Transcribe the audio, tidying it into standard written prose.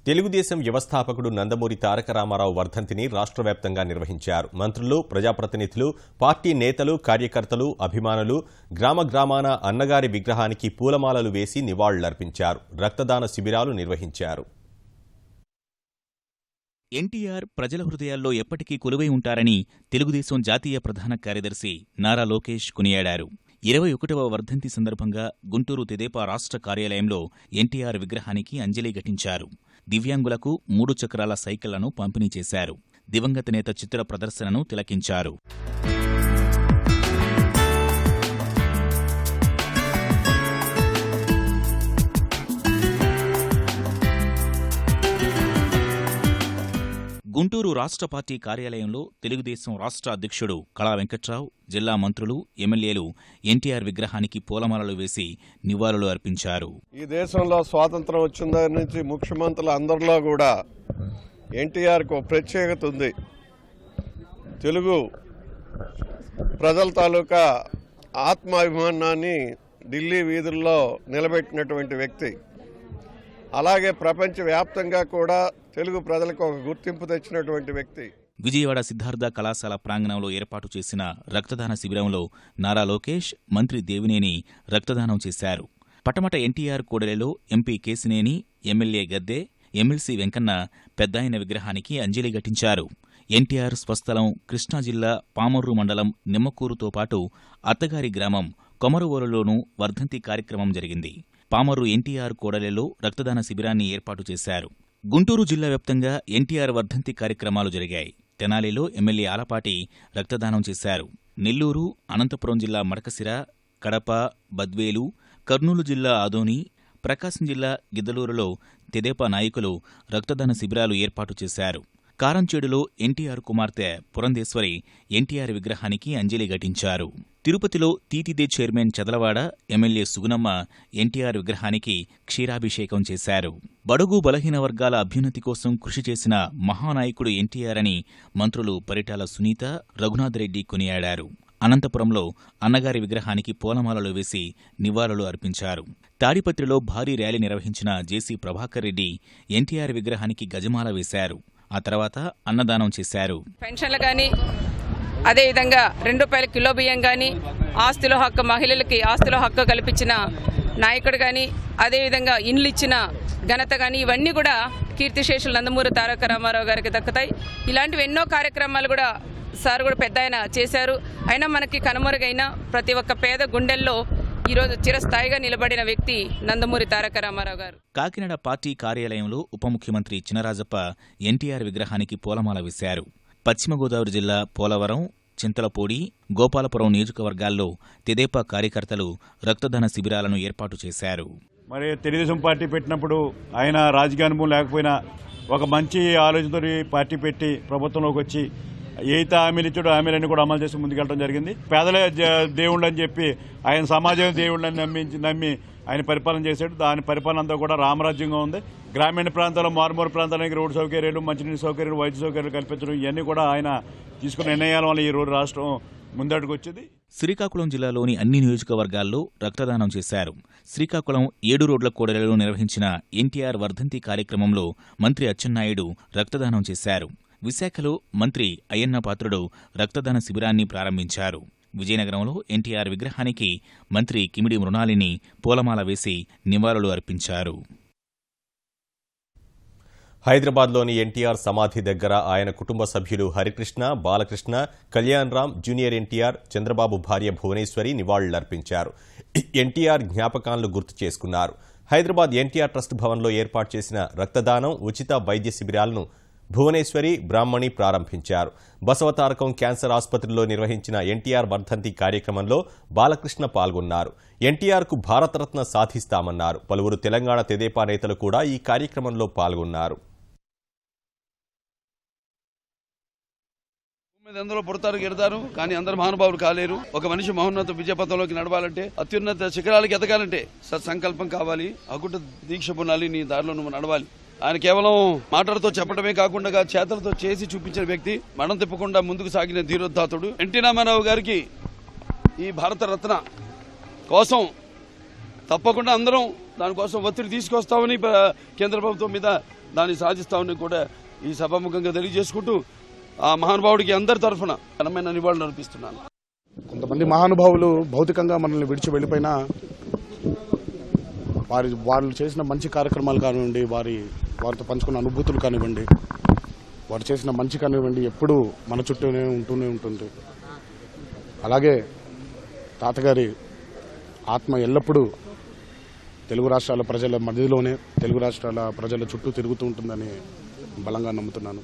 తెలుగుదేశం వ్యవస్థాపకుడు నందమూరి తారక రామారావు వర్ధంతిని రాష్ట్ర వ్యాప్తంగా నిర్వహించారు. మంత్రులు, ప్రజాప్రతినిధులు, పార్టీ నేతలు, కార్యకర్తలు, అభిమానులు గ్రామాన అన్నగారి విగ్రహానికి పూలమాలలు వేసి నివాళులర్పించారు. రక్తదాన శిబిరాలు నిర్వహించారు. ఎన్టీఆర్ ప్రజల హృదయాల్లో ఎప్పటికీ కొలువై ఉంటారని తెలుగుదేశం జాతీయ ప్రధాన కార్యదర్శి నారా లోకేష్ కొనియాడారు. 21వ వర్ధంతి సందర్భంగా గుంటూరు తెదేపా రాష్ట్ర కార్యాలయంలో ఎన్టీఆర్ విగ్రహానికి అంజలి ఘటించారు. దివ్యాంగులకు 3 చక్రాల సైకిళ్లను పంపిణీ చేశారు. దివంగత నేత చిత్ర ప్రదర్శనను తిలకించారు. గుంటూరు రాష్ట్ర పార్టీ కార్యాలయంలో తెలుగుదేశం రాష్ట్ర అధ్యక్షుడు కళా వెంకట్రావు, జిల్లా మంత్రులు, ఎమ్మెల్యేలు ఎన్టీఆర్ విగ్రహానికి పూలమాలలు వేసి నివాళులు అర్పించారు. ఈ దేశంలో స్వాతంత్రం వచ్చిన దగ్గర నుంచి ముఖ్యమంత్రులు అందరిలో కూడా ఎన్టీఆర్కు ప్రత్యేకత ఉంది. తెలుగు ప్రజల తాలూకా ఆత్మాభిమానాన్ని ఢిల్లీ వీధుల్లో నిలబెట్టినటువంటి వ్యక్తి. అలాగే ప్రపంచవ్యాప్తంగా కూడా తెలుగు ప్రజలకు ఒక గుర్తింపు తెచ్చినటువంటి వ్యక్తి. విజయవాడ సిద్ధార్థ కళాశాల ప్రాంగణంలో ఏర్పాటు చేసిన రక్తదాన శిబిరంలో నారా లోకేష్, మంత్రి దేవినేని రక్తదానం చేశారు. పటమట ఎన్టీఆర్ కూడలిలో ఎంపీ కేసినేని, ఎమ్మెల్యే గద్దె, ఎమ్మెల్సీ వెంకన్న పెద్దాయన విగ్రహానికి అంజలి ఘటించారు. ఎన్టీఆర్ స్వస్థలం కృష్ణా జిల్లా పామర్రు మండలం నిమ్మకూరుతో పాటు అత్తగారి గ్రామం కొమరవోలులోనూ వర్ధంతి కార్యక్రమం జరిగింది. పామర్రు ఎన్టీఆర్ కూడలిలో రక్తదాన శిబిరాన్ని ఏర్పాటు చేశారు. గుంటూరు జిల్లా వ్యాప్తంగా ఎన్టీఆర్ వర్ధంతి కార్యక్రమాలు జరిగాయి. తెనాలిలో ఎమ్మెల్యే ఆలపాటి రక్తదానం చేశారు. నెల్లూరు, అనంతపురం జిల్లా మడకశిర, కడప, బద్వేలు, కర్నూలు జిల్లా ఆదోని, ప్రకాశం జిల్లా గిద్దలూరులో తెదేపా నాయకులు రక్తదాన శిబిరాలు ఏర్పాటు చేశారు. కారంచేడులో ఎన్టీఆర్ కుమార్తె పురంధేశ్వరి ఎన్టీఆర్ విగ్రహానికి అంజలి ఘటించారు. తిరుపతిలో తీతిదే చైర్మన్ చదలవాడ, ఎమ్మెల్యే సుగుణమ్మ ఎన్టీఆర్ విగ్రహానికి క్షీరాభిషేకం చేశారు. బడుగు బలహీన వర్గాల అభ్యున్నతి కోసం కృషి చేసిన మహానాయకుడు ఎన్టీఆర్ అని మంత్రులు పరిటాల సునీత, రఘునాథరెడ్డి కొనియాడారు. అనంతపురంలో అన్నగారి విగ్రహానికి పూలమాలలు వేసి నివాళులు అర్పించారు. తాడిపత్రిలో భారీ ర్యాలీ నిర్వహించిన జేసీ ప్రభాకర్ రెడ్డి ఎన్టీఆర్ విగ్రహానికి గజమాల వేశారు. ఆ తర్వాత అన్నదానం చేశారు. పెన్షన్లు కానీ, అదేవిధంగా ₹2 కిలో బియ్యం కానీ, ఆస్తిలో హక్కు, మహిళలకి ఆస్తిలో హక్కు కల్పించిన నాయకుడు కానీ, అదేవిధంగా ఇండ్లు ఇచ్చిన ఘనత కానీ, ఇవన్నీ కూడా కీర్తిశేషులు నందమూరి తారక రామారావు గారికి దక్కుతాయి. ఇలాంటివి ఎన్నో కార్యక్రమాలు కూడా సార్ కూడా పెద్ద ఆయన చేశారు. అయినా మనకి కనుమరుగైన ప్రతి ఒక్క పేద గుండెల్లో ఈరోజు చిరస్థాయిగా నిలబడిన వ్యక్తి నందమూరి తారక రామారావు గారు. కాకినాడ పార్టీ కార్యాలయంలో ఉప ముఖ్యమంత్రి చినరాజప్ప ఎన్టీఆర్ విగ్రహానికి పూలమాల వేశారు. పశ్చిమ గోదావరి జిల్లా పోలవరం, చింతలపూడి, గోపాలపురం నియోజకవర్గాల్లో తెదేపా కార్యకర్తలు రక్తదాన శిబిరాలను ఏర్పాటు చేశారు. మరి తెలుగుదేశం పార్టీ పెట్టినప్పుడు ఆయన రాజకీయ అనుభవం లేకపోయినా ఒక మంచి ఆలోచనతో పార్టీ పెట్టి ప్రభుత్వంలోకి వచ్చి ఏదైతే హామీలు ఇచ్చాడో హామీలన్నీ కూడా అమలు చేసి ముందుకెళ్ళడం జరిగింది. పేదలే దేవుళ్ళు అని చెప్పి ఆయన సమాజం దేవుళ్ళని నమ్మి ఆయన పరిపాలన చేశాడు. దాని పరిపాలన అంతా కూడా రామరాజ్యంగా ఉంది. గ్రామీణ ప్రాంతాల్లో, మారుమూల ప్రాంతానికి రోడ్డు సౌకర్యాలు, మంచినీటి సౌకర్యాలు, వైద్య సౌకర్యాలు కల్పించడం, ఇవన్నీ కూడా ఆయన తీసుకున్న నిర్ణయాల వల్ల ఈ రోజు రాష్ట్రం ముందడుగు వచ్చింది. శ్రీకాకుళం జిల్లాలోని అన్ని నియోజకవర్గాల్లో రక్తదానం చేశారు. శ్రీకాకుళం 7 రోడ్ల కూడలిలో నిర్వహించిన ఎన్టీఆర్ వర్ధంతి కార్యక్రమంలో మంత్రి అచ్చెన్నాయుడు రక్తదానం చేశారు. విశాఖలో మంత్రి అయ్యన్న పాత్రుడు రక్తదాన శిబిరాన్ని ప్రారంభించారు. విజయనగరంలో ఎన్టీఆర్ విగ్రహానికి మంత్రి కిమిడి మృణాలిని పూలమాల వేసి నివాళులు అర్పించారు. హైదరాబాద్లోని ఎన్టీఆర్ సమాధి దగ్గర ఆయన కుటుంబ సభ్యులు హరికృష్ణ, బాలకృష్ణ, కళ్యాణ్ రామ్, జూనియర్ ఎన్టీఆర్, చంద్రబాబు భార్య భువనేశ్వరి నివాళులర్పించారు. ఎన్టీఆర్ జ్ఞాపకాలను గుర్తు చేసుకున్నారు. హైదరాబాద్ ఎన్టీఆర్ ట్రస్ట్ భవన్లో ఏర్పాటు చేసిన రక్తదానం, ఉచిత వైద్య శిబిరాలను భువనేశ్వరి, బ్రాహ్మణి ప్రారంభించారు. బసవతారకం క్యాన్సర్ ఆసుపత్రిలో నిర్వహించిన ఎన్టీఆర్ వర్ధంతి కార్యక్రమంలో బాలకృష్ణ పాల్గొన్నారు. ఎన్టీఆర్కు భారతరత్న సాధిస్తామన్నారు. పలువురు తెలంగాణ తెదేపా నేతలు కూడా ఈ కార్యక్రమంలో పాల్గొన్నారు. అందరూ పుడతారు, గెడతారు, కానీ అందరు మహానుభావులు కాలేరు. ఒక మనిషి మహోన్నత విజయపథంలోకి నడవాలంటే, అత్యున్నత శిఖరాలకి ఎదగాలంటే సత్సంకల్పం కావాలి, అకుట దీక్ష పొందాలి, నీ దారిలో నువ్వు నడవాలి. ఆయన కేవలం మాటలతో చెప్పడమే కాకుండా చేతలతో చేసి చూపించిన వ్యక్తి, మడం తిప్పకుండా ముందుకు సాగిన ధీరోద్ధాతుడు. ఎన్టీ రామారావు గారికి ఈ భారత రత్న కోసం తప్పకుండా అందరం దానికోసం ఒత్తిడి తీసుకొస్తామని కేంద్ర ప్రభుత్వం మీద దాన్ని సాధిస్తామని కూడా ఈ సభాముఖంగా తెలియజేసుకుంటూ ఆ మహానుభావుడికి అందరి తరఫున ఘనమైన నివాళులు అర్పిస్తున్నాను. కొంతమంది మహానుభావులు భౌతికంగా మనల్ని విడిచి వెళ్ళిపోయినా వాళ్ళు చేసిన మంచి కార్యక్రమాలు కానివ్వండి, వారితో పంచుకున్న అనుభూతులు కానివ్వండి, వారు చేసిన మంచి కానివ్వండి ఎప్పుడూ మన చుట్టూనే ఉంటూనే ఉంటుంది. అలాగే తాతగారి ఆత్మ ఎల్లప్పుడూ తెలుగు రాష్ట్రాల ప్రజల మధ్యలోనే, తెలుగు రాష్ట్రాల ప్రజల చుట్టూ తిరుగుతూ ఉంటుందని బలంగా నమ్ముతున్నాను.